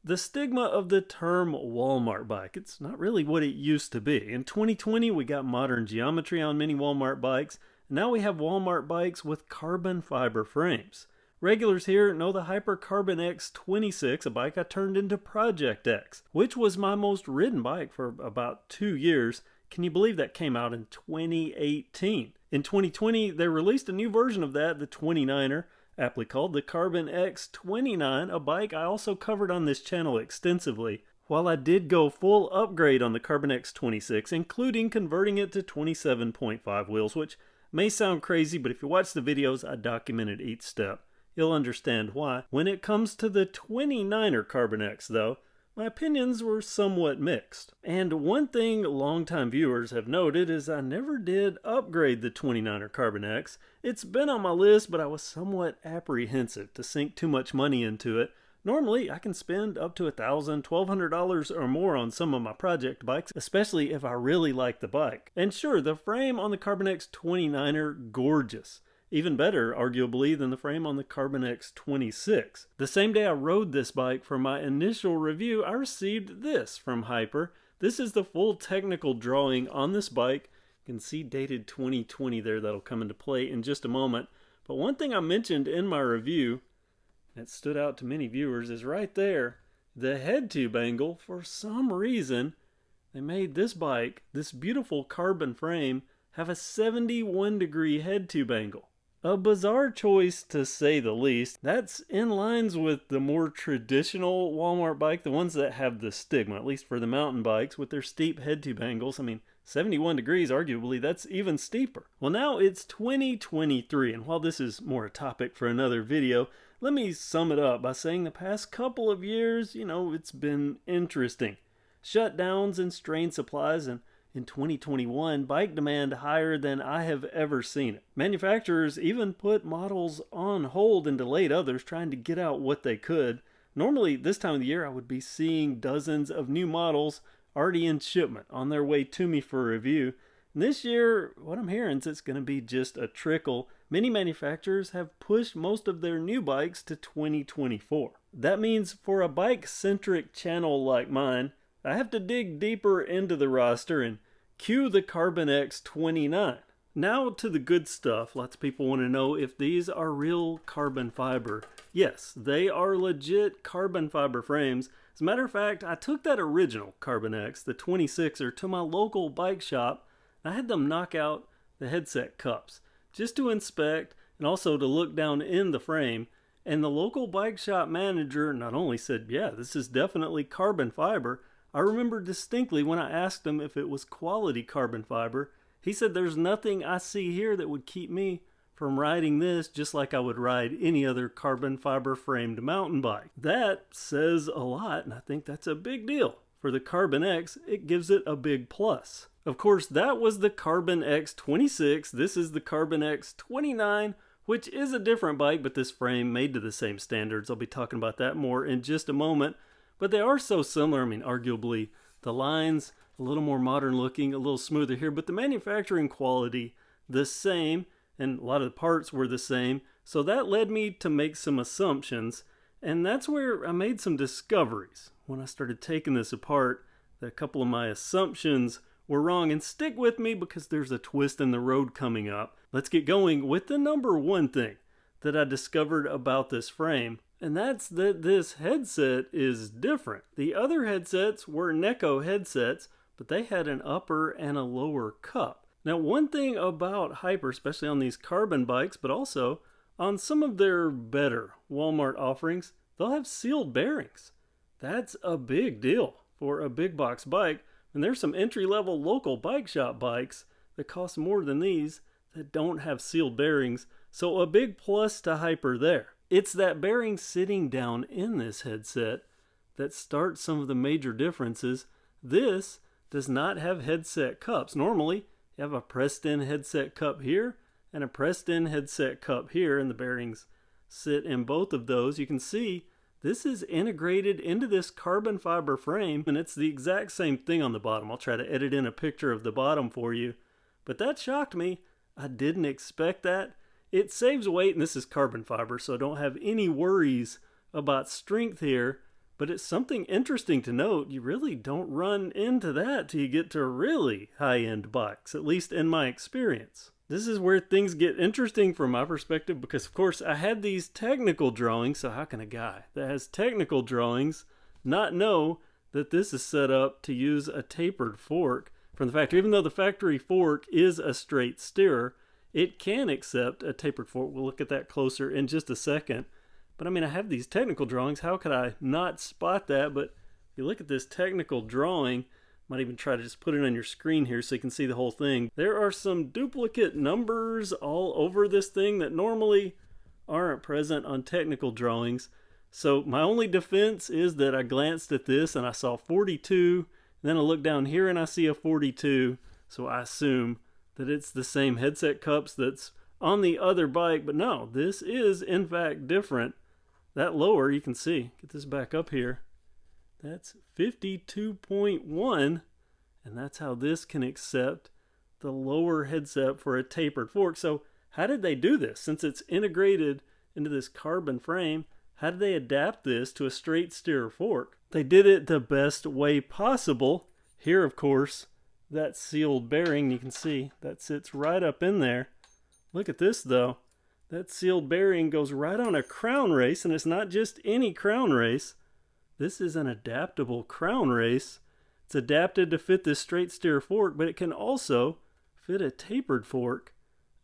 The stigma of the term Walmart bike. It's not really what it used to be. In 2020, we got modern geometry on many Walmart bikes, and now we have Walmart bikes with carbon fiber frames. Regulars here know the Hyper Carbon X26, a bike I turned into Project X, which was my most ridden bike for about 2 years. Can you believe that came out in 2018? In 2020, they released a new version of that, the 29er, aptly called the Carbon X29, a bike I also covered on this channel extensively. While I did go full upgrade on the Carbon X26, including converting it to 27.5 wheels, which may sound crazy, but if you watch the videos, I documented each step. You'll understand why. When it comes to the 29er Carbon X, though, my opinions were somewhat mixed. And one thing longtime viewers have noted is I never did upgrade the 29er Carbon X. It's been on my list, but I was somewhat apprehensive to sink too much money into it. Normally, I can spend up to $1,000, $1,200 or more on some of my project bikes, especially if I really like the bike. And sure, the frame on the Carbon X 29er, gorgeous. Even better, arguably, than the frame on the Carbon X26. The same day I rode this bike for my initial review, I received this from Hyper. This is the full technical drawing on this bike. You can see dated 2020 there. That'll come into play in just a moment. But one thing I mentioned in my review that stood out to many viewers is right there. The head tube angle. For some reason, they made this bike, this beautiful carbon frame, have a 71-degree head tube angle. A bizarre choice to say the least. That's in lines with the more traditional Walmart bike, the ones that have the stigma, at least for the mountain bikes, with their steep head tube angles. I mean, 71 degrees, arguably, that's even steeper. Well, now it's 2023, and while this is more a topic for another video, let me sum it up by saying the past couple of years, it's been interesting. Shutdowns and strained supplies, and in 2021, bike demand higher than I have ever seen it. Manufacturers even put models on hold and delayed others, trying to get out what they could. Normally, this time of the year, I would be seeing dozens of new models already in shipment, on their way to me for review. And this year, what I'm hearing is it's going to be just a trickle. Many manufacturers have pushed most of their new bikes to 2024. That means for a bike-centric channel like mine, I have to dig deeper into the roster and cue the Carbon X29. Now to the good stuff. Lots of people want to know if these are real carbon fiber. Yes, they are legit carbon fiber frames. As a matter of fact, I took that original Carbon X, the 26er, to my local bike shop. I had them knock out the headset cups just to inspect and also to look down in the frame. And the local bike shop manager not only said, yeah, this is definitely carbon fiber. I remember distinctly when I asked him if it was quality carbon fiber, he said there's nothing I see here that would keep me from riding this just like I would ride any other carbon fiber framed mountain bike. That says a lot, and I think that's a big deal. For the Carbon X, it gives it a big plus. Of course, that was the Carbon X26. This is the Carbon X29, which is a different bike, but this frame made to the same standards. I'll be talking about that more in just a moment. But they are so similar. I mean, arguably, the lines a little more modern looking, a little smoother here, but the manufacturing quality the same, and a lot of the parts were the same. So that led me to make some assumptions, and that's where I made some discoveries. When I started taking this apart, that a couple of my assumptions were wrong, and stick with me because there's a twist in the road coming up. Let's get going with the number one thing that I discovered about this frame. And that's that this headset is different. The other headsets were Neko headsets, but they had an upper and a lower cup. Now, one thing about Hyper, especially on these carbon bikes, but also on some of their better Walmart offerings, they'll have sealed bearings. That's a big deal for a big box bike. And there's some entry-level local bike shop bikes that cost more than these that don't have sealed bearings. So a big plus to Hyper there. It's that bearing sitting down in this headset that starts some of the major differences. This does not have headset cups. Normally, you have a pressed-in headset cup here and a pressed-in headset cup here, and the bearings sit in both of those. You can see this is integrated into this carbon fiber frame, and it's the exact same thing on the bottom. I'll try to edit in a picture of the bottom for you. But that shocked me. I didn't expect that. It saves weight, and this is carbon fiber, so don't have any worries about strength here. But it's something interesting to note. You really don't run into that till you get to really high-end bikes, at least in my experience. This is where things get interesting from my perspective because, of course, I had these technical drawings, so how can a guy that has technical drawings not know that this is set up to use a tapered fork from the factory? Even though the factory fork is a straight steerer, it can accept a tapered fork. We'll look at that closer in just a second. But I mean, I have these technical drawings. How could I not spot that? But if you look at this technical drawing, might even try to just put it on your screen here so you can see the whole thing. There are some duplicate numbers all over this thing that normally aren't present on technical drawings. So my only defense is that I glanced at this and I saw 42, and then I look down here and I see a 42, so I assume that it's the same headset cups that's on the other bike, but no, this is in fact different. That lower, you can see, get this back up here, that's 52.1, and that's how this can accept the lower headset for a tapered fork. So how did they do this? Since it's integrated into this carbon frame, how did they adapt this to a straight steer fork? They did it the best way possible. Here, of course, that sealed bearing, you can see, that sits right up in there. Look at this, though. That sealed bearing goes right on a crown race, and it's not just any crown race. This is an adaptable crown race. It's adapted to fit this straight steer fork, but it can also fit a tapered fork.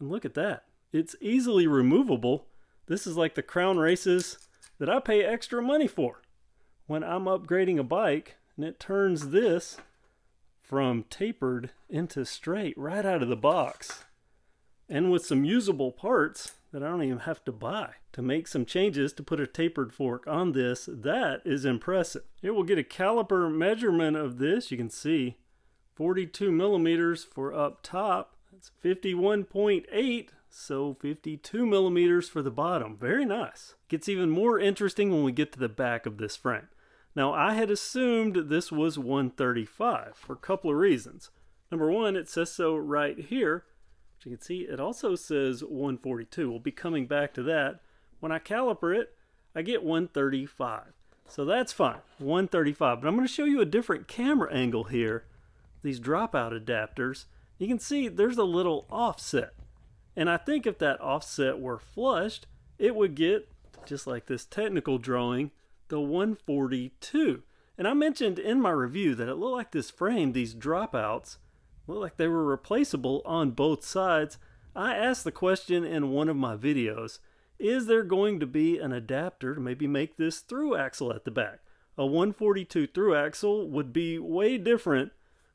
And look at that. It's easily removable. This is like the crown races that I pay extra money for when I'm upgrading a bike, and it turns this from tapered into straight right out of the box. And with some usable parts that I don't even have to buy to make some changes to put a tapered fork on this, that is impressive. Here we'll get a caliper measurement of this. You can see 42 millimeters for up top. That's 51.8, so 52 millimeters for the bottom. Very nice. Gets even more interesting when we get to the back of this frame. Now, I had assumed this was 135 for a couple of reasons. Number one, it says so right here. As you can see, it also says 142. We'll be coming back to that. When I caliper it, I get 135. So that's fine, 135. But I'm going to show you a different camera angle here. These dropout adapters. You can see there's a little offset. And I think if that offset were flushed, it would get, just like this technical drawing, the 142. And I mentioned in my review that it looked like this frame, these dropouts, looked like they were replaceable on both sides. I asked the question in one of my videos, is there going to be an adapter to maybe make this through axle at the back? A 142 through axle would be way different,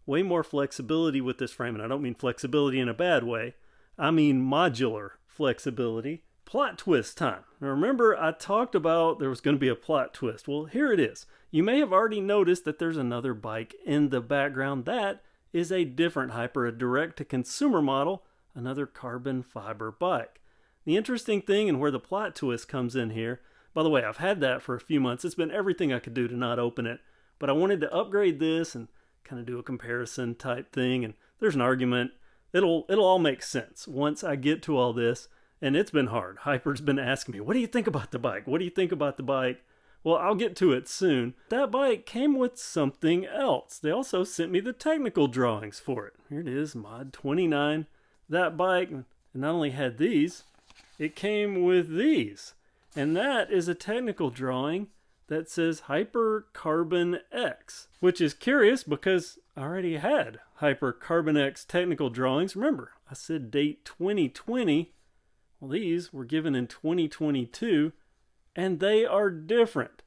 way more flexibility with this frame. And I don't mean flexibility in a bad way. I mean modular flexibility. Plot twist time. Now remember, I talked about there was going to be a plot twist. Well, here it is. You may have already noticed that there's another bike in the background. That is a different Hyper, a direct-to-consumer model, another carbon fiber bike. The interesting thing and where the plot twist comes in here, by the way, I've had that for a few months. It's been everything I could do to not open it, but I wanted to upgrade this and kind of do a comparison type thing, and there's an argument. It'll all make sense once I get to all this, and it's been hard. Hyper's been asking me, what do you think about the bike? What do you think about the bike? Well, I'll get to it soon. That bike came with something else. They also sent me the technical drawings for it. Here it is, Mod 29. That bike not only had these, it came with these. And that is a technical drawing that says Hyper Carbon X, which is curious because I already had Hyper Carbon X technical drawings. Remember, I said date 2020. Well, these were given in 2022. And they are different.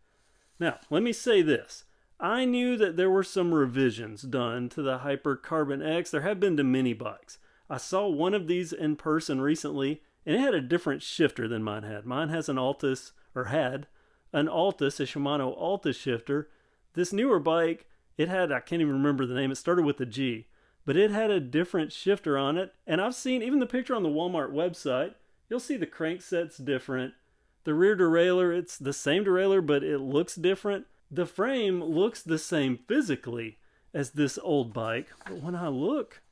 Now, let me say this. I knew that there were some revisions done to the Hyper Carbon X. There have been to many bikes. I saw one of these in person recently, and it had a different shifter than mine had. Mine has an Altus, or had an Altus, a Shimano Altus shifter. This newer bike, it had, I can't even remember the name, it started with a G, but it had a different shifter on it. And I've seen, even the picture on the Walmart website, you'll see the crankset's different. The rear derailleur, it's the same derailleur, but it looks different. The frame looks the same physically as this old bike. But when I look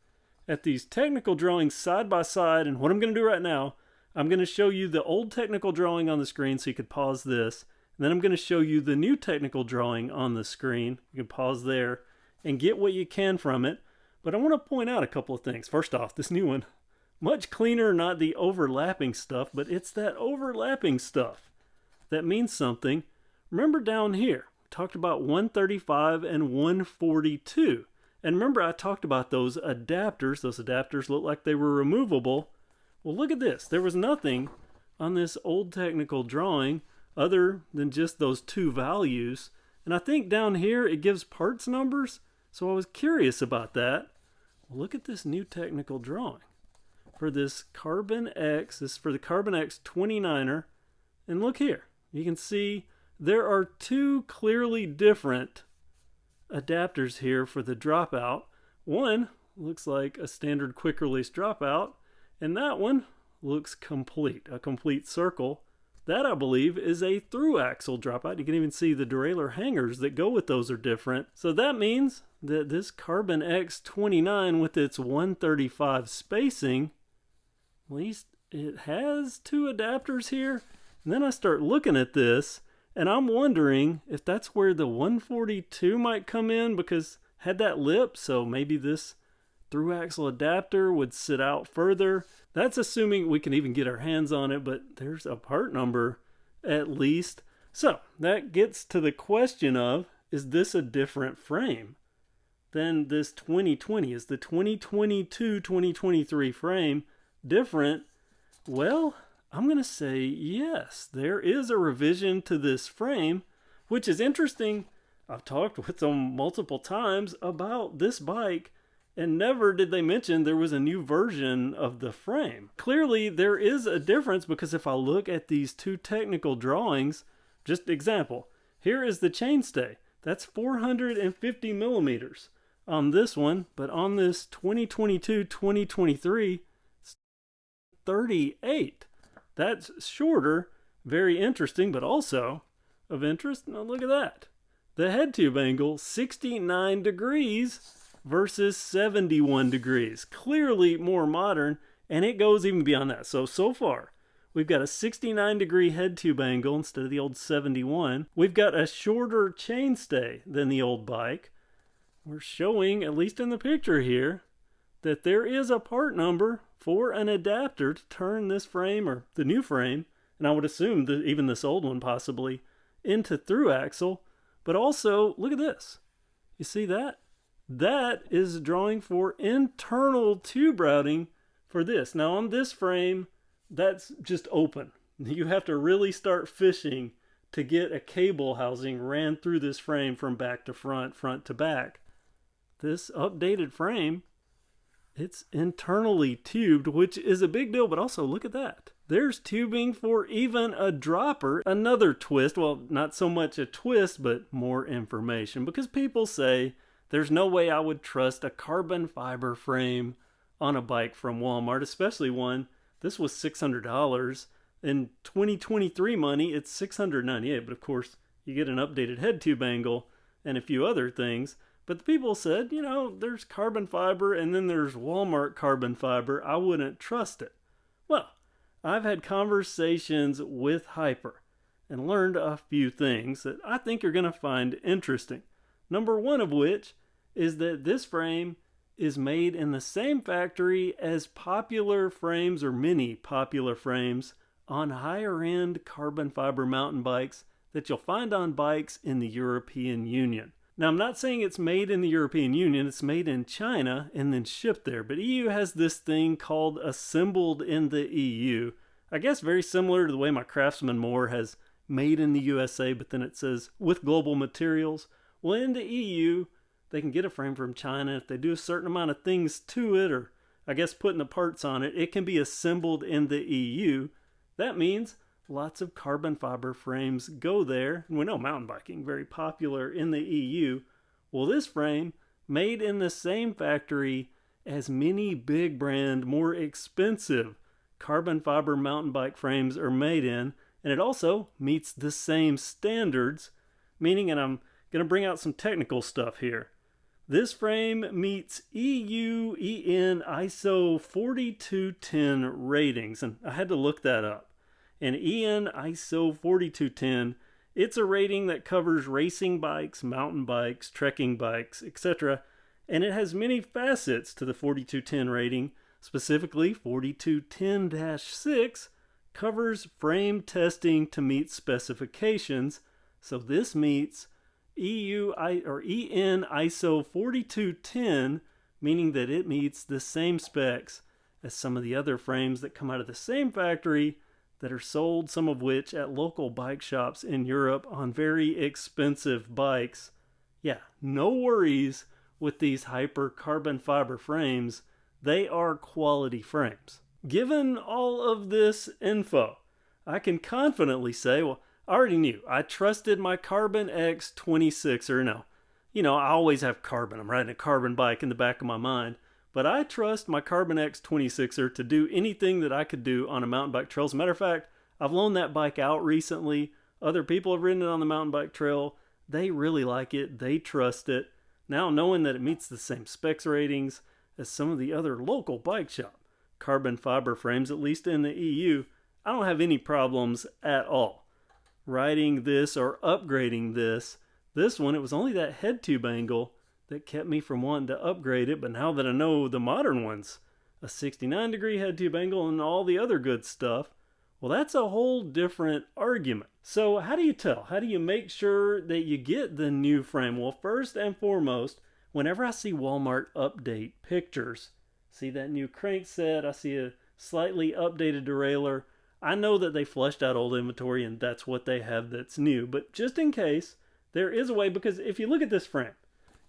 at these technical drawings side by side, and what I'm going to do right now, I'm going to show you the old technical drawing on the screen so you could pause this, And then I'm going to show you the new technical drawing on the screen. You can pause there and get what you can from it. But I want to point out a couple of things. First off, this new one, much cleaner, not the overlapping stuff, but it's that overlapping stuff that means something. Remember down here, we talked about 135 and 142. And remember I talked about those adapters. Those adapters look like they were removable. Well, look at this. There was nothing on this old technical drawing other than just those two values. And I think down here it gives parts numbers. So I was curious about that. Well, look at this new technical drawing for this Carbon X. This is for the Carbon X 29er. And look here. You can see there are two clearly different adapters here for the Dropout. One looks like a standard quick release Dropout, and that one looks complete, a complete circle. That, I believe, is a through axle Dropout. You can even see the derailleur hangers that go with those are different. So that means that this Carbon X29 with its 135 spacing, at least it has two adapters here. And then I start looking at this, and I'm wondering if that's where the 142 might come in, because had that lip, so maybe this through axle adapter would sit out further. That's assuming we can even get our hands on it, but there's a part number at least. So that gets to the question of, is this a different frame than this 2020? Is the 2022-2023 frame different? Well, I'm going to say yes. There is a revision to this frame, which is interesting. I've talked with them multiple times about this bike, and never did they mention there was a new version of the frame. Clearly, there is a difference, because if I look at these two technical drawings, just example, here is the chainstay. That's 450 millimeters on this one, but on this 2022-2023, it's 38. That's shorter, very interesting, but also of interest. Now look at that. The head tube angle, 69 degrees versus 71 degrees. Clearly more modern, and it goes even beyond that. So far, we've got a 69 degree head tube angle instead of the old 71. We've got a shorter chainstay than the old bike. We're showing, at least in the picture here, that there is a part number for an adapter to turn this frame, or the new frame, and I would assume that even this old one possibly, into through axle. But also, look at this. You see that? That is drawing for internal tube routing for this. Now on this frame, that's just open. You have to really start fishing to get a cable housing ran through this frame from back to front, front to back. This updated frame, it's internally tubed, which is a big deal, but also look at that. There's tubing for even a dropper. Another twist, well, not so much a twist, but more information, because people say there's no way I would trust a carbon fiber frame on a bike from Walmart, especially one. This was $600. In 2023 money, it's $698, but of course, you get an updated head tube angle and a few other things. But the people said, you know, there's carbon fiber and then there's Walmart carbon fiber. I wouldn't trust it. Well, I've had conversations with Hyper and learned a few things that I think you're going to find interesting. Number one of which is that this frame is made in the same factory as popular frames, or many popular frames, on higher end carbon fiber mountain bikes that you'll find on bikes in the European Union. Now, I'm not saying it's made in the European Union, it's made in China and then shipped there, but EU has this thing called assembled in the EU. I guess very similar to the way my Craftsman Moore has made in the USA, but then it says with global materials. Well, in the EU, they can get a frame from China. If they do a certain amount of things to it, or I guess putting the parts on it, it can be assembled in the EU. That means lots of carbon fiber frames go there. And we know mountain biking, very popular in the EU. Well, this frame, made in the same factory as many big brand, more expensive carbon fiber mountain bike frames are made in. And it also meets the same standards, meaning, and I'm going to bring out some technical stuff here. This frame meets EU EN ISO 4210 ratings, and I had to look that up. And EN ISO 4210 It's a rating that covers racing bikes, mountain bikes, trekking bikes, etc. And it has many facets to the 4210 rating. Specifically, 4210-6 covers frame testing to meet specifications. So this meets EN ISO 4210, meaning that it meets the same specs as some of the other frames that come out of the same factory that are sold, some of which at local bike shops in Europe on very expensive bikes. Yeah, no worries with these hyper carbon fiber frames. They are quality frames. Given all of this info, I can confidently say, well, I already knew. I trusted my Carbon X 26er. Now, I always have carbon. I'm riding a carbon bike in the back of my mind. But I trust my Carbon X 26er to do anything that I could do on a mountain bike trail. As a matter of fact, I've loaned that bike out recently. Other people have ridden it on the mountain bike trail. They really like it. They trust it. Now, knowing that it meets the same specs ratings as some of the other local bike shop carbon fiber frames, at least in the EU, I don't have any problems at all riding this or upgrading this. This one, it was only that head tube angle that kept me from wanting to upgrade it. But now that I know the modern one's a 69-degree head tube angle and all the other good stuff, well, that's a whole different argument. So how do you tell? How do you make sure that you get the new frame? Well, first and foremost, whenever I see Walmart update pictures, see that new crank set, I see a slightly updated derailleur, I know that they flushed out old inventory and that's what they have that's new. But just in case, there is a way, because if you look at this frame,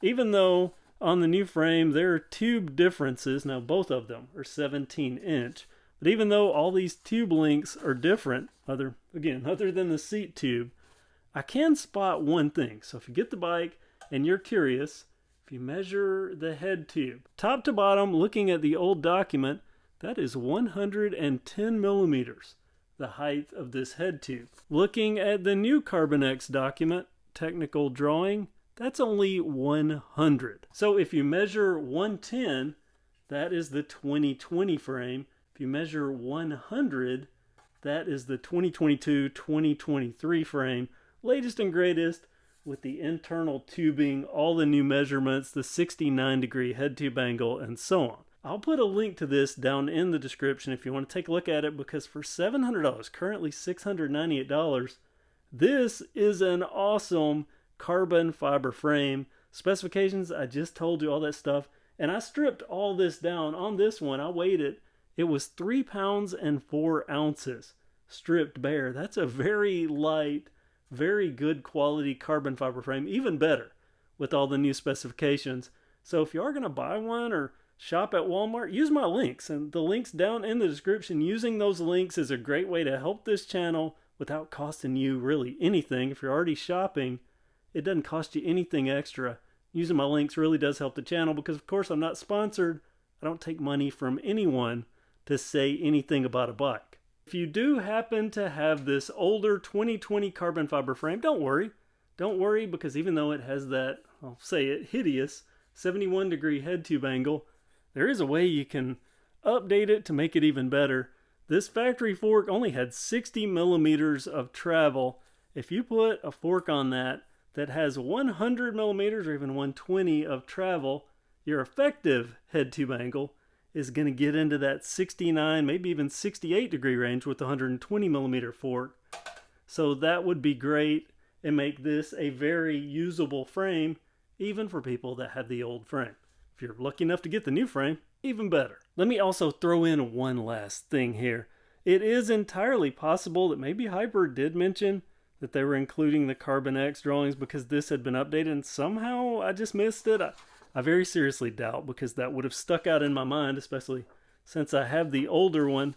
even though on the new frame there are tube differences, now both of them are 17-inch, but even though all these tube lengths are different, other than the seat tube, I can spot one thing. So if you get the bike and you're curious, if you measure the head tube, top to bottom, looking at the old document, that is 110 millimeters, the height of this head tube. Looking at the new Carbon X document, technical drawing, that's only 100. So if you measure 110, that is the 2020 frame. If you measure 100, that is the 2022-2023 frame. Latest and greatest with the internal tubing, all the new measurements, the 69-degree head tube angle, and so on. I'll put a link to this down in the description if you want to take a look at it, because for $700, currently $698, this is an awesome carbon fiber frame. Specifications, I just told you all that stuff, and I stripped all this down. On this one, I weighed it. It was 3 pounds and 4 ounces stripped bare. That's a very light, very good quality carbon fiber frame, even better with all the new specifications. So if you are going to buy one or shop at Walmart, use my links, and the links down in the description. Using those links is a great way to help this channel without costing you really anything. If you're already shopping, it doesn't cost you anything extra. Using my links really does help the channel, because of course I'm not sponsored. I don't take money from anyone to say anything about a bike. If you do happen to have this older 2020 carbon fiber frame, don't worry. Don't worry, because even though it has that, I'll say it, hideous 71-degree head tube angle, there is a way you can update it to make it even better. This factory fork only had 60 millimeters of travel. If you put a fork on that has 100 millimeters or even 120 of travel, your effective head tube angle is going to get into that 69, maybe even 68 degree range with the 120 millimeter fork. So that would be great and make this a very usable frame, even for people that have the old frame. If you're lucky enough to get the new frame, even better. Let me also throw in one last thing here. It is entirely possible that maybe Hyper did mention that they were including the Carbon X drawings because this had been updated, and somehow I just missed it. I very seriously doubt, because that would have stuck out in my mind, especially since I have the older one.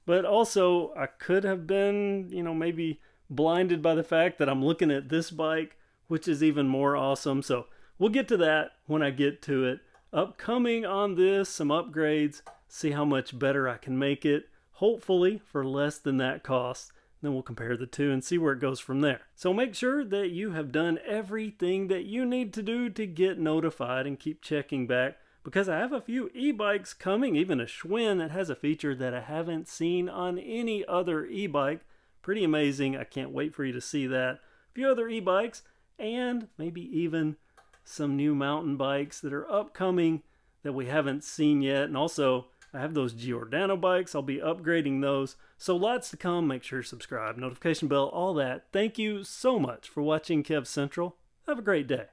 But also, I could have been, maybe blinded by the fact that I'm looking at this bike, which is even more awesome. So we'll get to that when I get to it. Upcoming on this, some upgrades, see how much better I can make it, hopefully for less than that cost. Then we'll compare the two and see where it goes from there. So make sure that you have done everything that you need to do to get notified, and keep checking back, because I have a few e-bikes coming, even a Schwinn that has a feature that I haven't seen on any other e-bike. Pretty amazing. I can't wait for you to see that. a few other e-bikes, and maybe even some new mountain bikes that are upcoming that we haven't seen yet. And also, I have those Giordano bikes. I'll be upgrading those. So lots to come. Make sure to subscribe, notification bell, all that. Thank you so much for watching KevCentral. Have a great day.